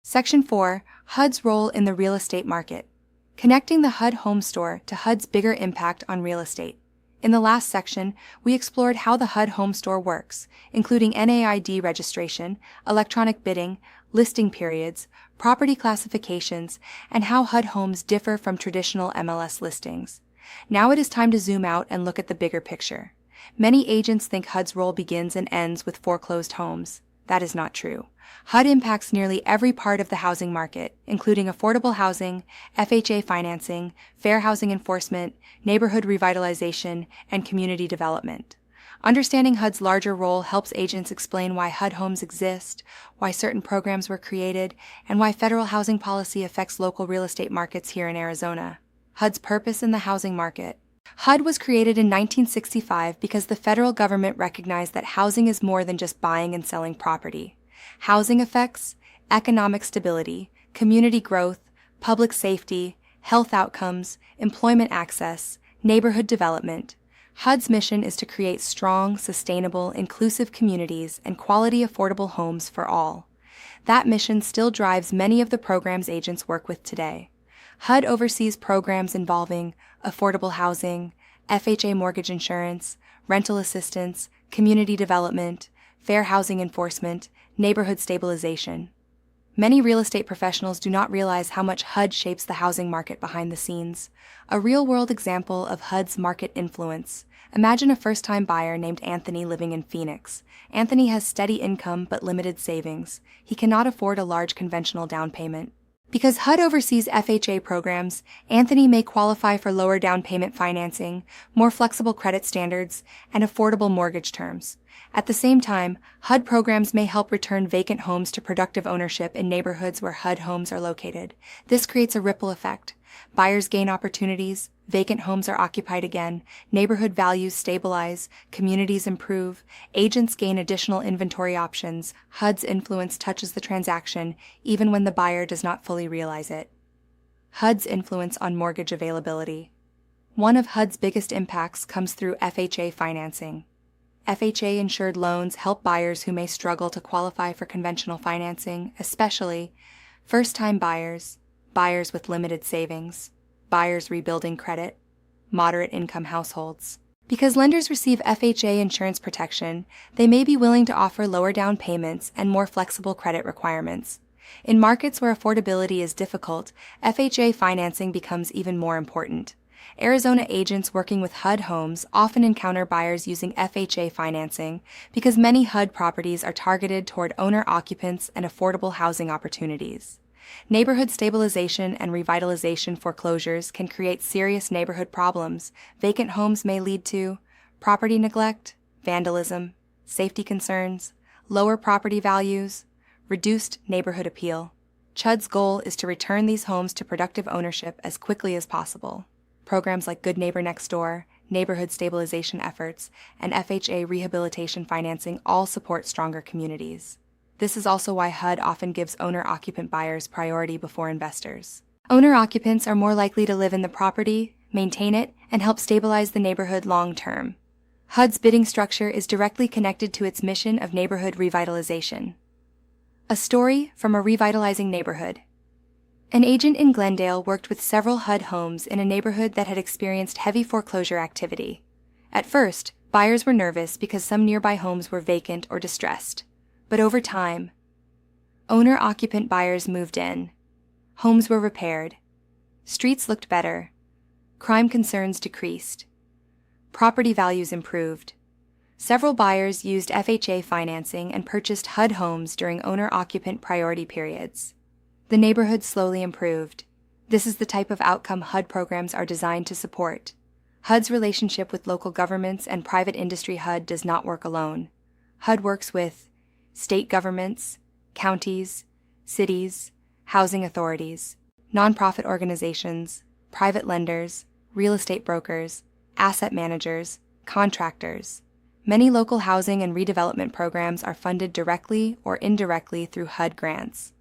Section 4. HUD's role in the real estate market. Connecting the HUD home store to HUD's bigger impact on real estate. In the last section, we explored how the HUD home store works, including NAID registration, electronic bidding, listing periods, property classifications, and how HUD homes differ from traditional MLS listings. Now it is time to zoom out and look at the bigger picture. Many agents think HUD's role begins and ends with foreclosed homes. That is not true. HUD impacts nearly every part of the housing market, including affordable housing, FHA financing, fair housing enforcement, neighborhood revitalization, and community development. Understanding HUD's larger role helps agents explain why HUD homes exist, why certain programs were created, and why federal housing policy affects local real estate markets here in Arizona. HUD's purpose in the housing market. HUD was created in 1965 because the federal government recognized that housing is more than just buying and selling property. Housing affects economic stability, community growth, public safety, health outcomes, employment access, neighborhood development. HUD's mission is to create strong, sustainable, inclusive communities and quality, affordable homes for all. That mission still drives many of the programs agents work with today. HUD oversees programs involving affordable housing, FHA mortgage insurance, rental assistance, community development, fair housing enforcement, neighborhood stabilization. Many real estate professionals do not realize how much HUD shapes the housing market behind the scenes. A real-world example of HUD's market influence. Imagine a first-time buyer named Anthony living in Phoenix. Anthony has steady income but limited savings. He cannot afford a large conventional down payment. Because HUD oversees FHA programs, Anthony may qualify for lower down payment financing, more flexible credit standards, and affordable mortgage terms. At the same time, HUD programs may help return vacant homes to productive ownership in neighborhoods where HUD homes are located. This creates a ripple effect. Buyers gain opportunities, vacant homes are occupied again, neighborhood values stabilize, communities improve, agents gain additional inventory options. HUD's influence touches the transaction even when the buyer does not fully realize it. HUD's influence on mortgage availability. One of HUD's biggest impacts comes through FHA financing. FHA-insured loans help buyers who may struggle to qualify for conventional financing, especially first-time buyers, buyers with limited savings, buyers rebuilding credit, moderate-income households. Because lenders receive FHA insurance protection, they may be willing to offer lower down payments and more flexible credit requirements. In markets where affordability is difficult, FHA financing becomes even more important. Arizona agents working with HUD homes often encounter buyers using FHA financing because many HUD properties are targeted toward owner-occupants and affordable housing opportunities. Neighborhood stabilization and revitalization foreclosures can create serious neighborhood problems. Vacant homes may lead to property neglect, vandalism, safety concerns, lower property values, reduced neighborhood appeal. HUD's goal is to return these homes to productive ownership as quickly as possible. Programs like Good Neighbor Next Door, neighborhood stabilization efforts, and FHA rehabilitation financing all support stronger communities. This is also why HUD often gives owner-occupant buyers priority before investors. Owner-occupants are more likely to live in the property, maintain it, and help stabilize the neighborhood long-term. HUD's bidding structure is directly connected to its mission of neighborhood revitalization. A story from a revitalizing neighborhood. An agent in Glendale worked with several HUD homes in a neighborhood that had experienced heavy foreclosure activity. At first, buyers were nervous because some nearby homes were vacant or distressed. But over time, owner-occupant buyers moved in. Homes were repaired. Streets looked better. Crime concerns decreased. Property values improved. Several buyers used FHA financing and purchased HUD homes during owner-occupant priority periods. The neighborhood slowly improved. This is the type of outcome HUD programs are designed to support. HUD's relationship with local governments and private industry. HUD does not work alone. HUD works with state governments, counties, cities, housing authorities, nonprofit organizations, private lenders, real estate brokers, asset managers, contractors. Many local housing and redevelopment programs are funded directly or indirectly through HUD grants.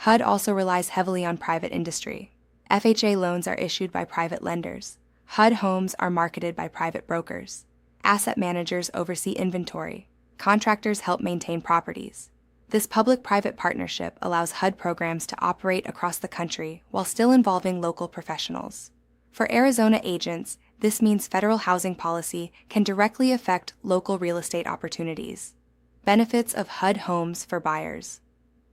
HUD also relies heavily on private industry. FHA loans are issued by private lenders. HUD homes are marketed by private brokers. Asset managers oversee inventory. Contractors help maintain properties. This public-private partnership allows HUD programs to operate across the country while still involving local professionals. For Arizona agents, this means federal housing policy can directly affect local real estate opportunities. Benefits of HUD homes for buyers.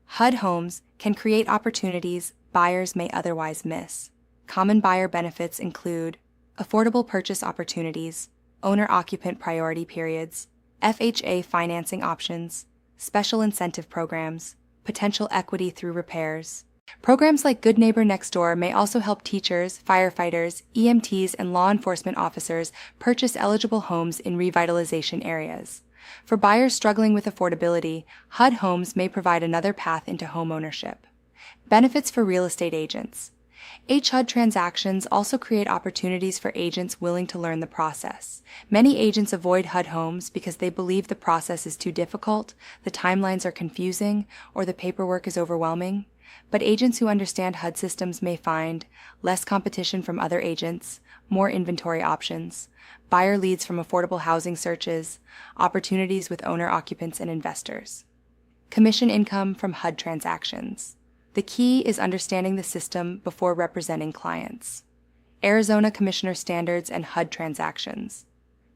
HUD homes can create opportunities buyers may otherwise miss. Common buyer benefits include affordable purchase opportunities, owner-occupant priority periods, FHA financing options, special incentive programs, potential equity through repairs. Programs like Good Neighbor Next Door may also help teachers, firefighters, EMTs, and law enforcement officers purchase eligible homes in revitalization areas. For buyers struggling with affordability, HUD homes may provide another path into homeownership. Benefits for real estate agents. HUD transactions also create opportunities for agents willing to learn the process. Many agents avoid HUD homes because they believe the process is too difficult, the timelines are confusing, or the paperwork is overwhelming. But agents who understand HUD systems may find less competition from other agents, more inventory options, buyer leads from affordable housing searches, opportunities with owner-occupants and investors. Commission income from HUD transactions. The key is understanding the system before representing clients. Arizona Commissioner Standards and HUD transactions.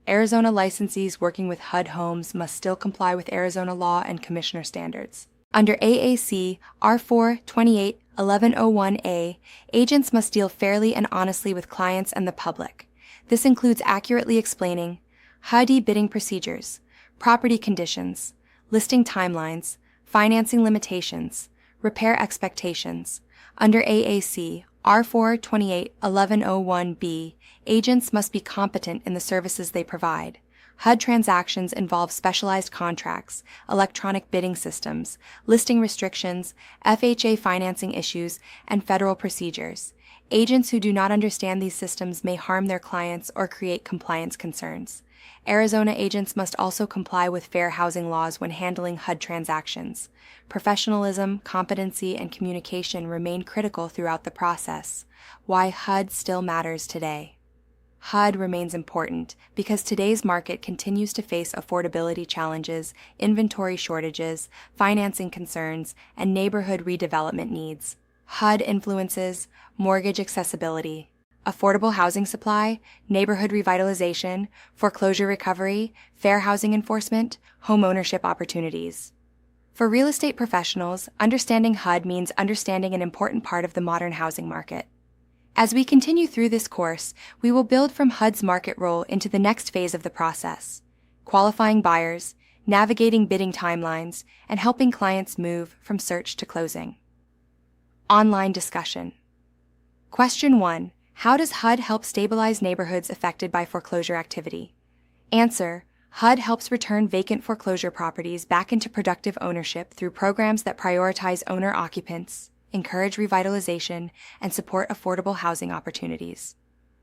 Arizona licensees working with HUD homes must still comply with Arizona law and Commissioner standards. Under AAC R4-28-1101A, agents must deal fairly and honestly with clients and the public. This includes accurately explaining HUD bidding procedures, property conditions, listing timelines, financing limitations, repair expectations. Under AAC R4-28-1101B, agents must be competent in the services they provide. HUD transactions involve specialized contracts, electronic bidding systems, listing restrictions, FHA financing issues, and federal procedures. Agents who do not understand these systems may harm their clients or create compliance concerns. Arizona agents must also comply with fair housing laws when handling HUD transactions. Professionalism, competency, and communication remain critical throughout the process. Why HUD still matters today. HUD remains important because today's market continues to face affordability challenges, inventory shortages, financing concerns, and neighborhood redevelopment needs. HUD influences mortgage accessibility, affordable housing supply, neighborhood revitalization, foreclosure recovery, fair housing enforcement, homeownership opportunities. For real estate professionals, understanding HUD means understanding an important part of the modern housing market. As we continue through this course, we will build from HUD's market role into the next phase of the process, qualifying buyers, navigating bidding timelines, and helping clients move from search to closing. Online discussion. Question 1. How does HUD help stabilize neighborhoods affected by foreclosure activity? Answer. HUD helps return vacant foreclosure properties back into productive ownership through programs that prioritize owner-occupants, encourage revitalization, and support affordable housing opportunities.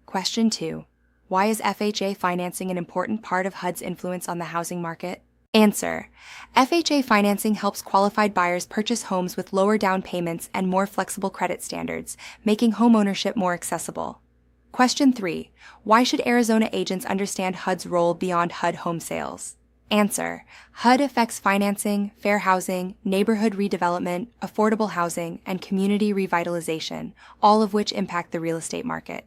Question 2. Why is FHA financing an important part of HUD's influence on the housing market? Answer. FHA financing helps qualified buyers purchase homes with lower down payments and more flexible credit standards, making homeownership more accessible. Question 3. Why should Arizona agents understand HUD's role beyond HUD home sales? Answer. HUD affects financing, fair housing, neighborhood redevelopment, affordable housing, and community revitalization, all of which impact the real estate market.